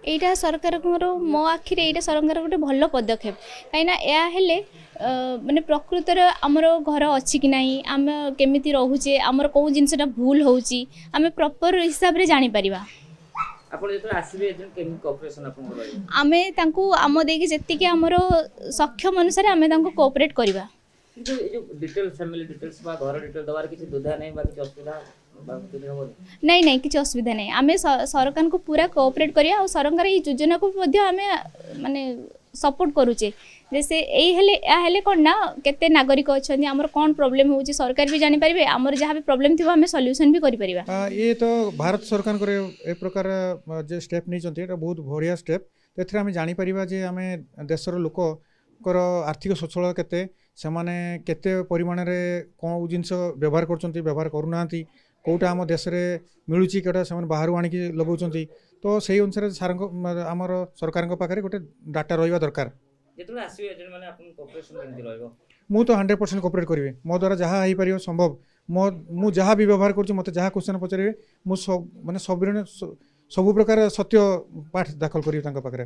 एटा सरकार मो आखिर एटा सरकार गोटे भल पदक्षेप कहीं हेले माने प्रकृतर आमर घर अच्छी कि नहीं आम केमी रोचे आमर कौ जिनसा भूल होची आम प्रॉपर हिसाब रे जानी परिबा आमे तांको आम देकी जेतिके हमरो सक्षम अनुसार आमे तांको कोऑपरेट करबा डिटेल्स फैमिली डिटेल्स बा घर डिटेल दवार किसी दुधा नहीं बाकी असुविधा नहीं नहीं किसी असुविधा नहीं आमे सरकार को पूरा कोऑपरेट करिया और सरकार ई योजना को मध्ये आमे माने सपोर्ट करूचे जैसे यही हेले कौन ना केते नागरिक अच्छा आमर कौन प्रोब्लेम होची सरकार भी जानी परिबे आमर जहाँ भी प्रोब्लेम थी आम सॉल्यूशन भी करि परिबा। ये तो भारत सरकार को ए प्रकार जे स्टेप नहीं चंती एटा बहुत बढ़िया स्टेप एथरे आम जानी परिबा जे आम देशर लोक कर आर्थिक सचल केते सेमाने केते परिमाण रे कोन जिंस व्यवहार करचंती व्यवहार करूनांती कोटा आम देश में मिलूँ कौटा से बाहर आणिकी लगौंट तो से अनुसार सार आमर सरकार पाखे गोटे डाटा रहा दरकार मु तो 100% कोऑपरेट करी मो द्वारा जहाँ हो पार संभव मु जहाँ भी व्यवहार कर मत जहाँ क्वेश्चन पचारे मुझे सब मानने सब प्रकार सत्य पाठ दाखल करी पाखे।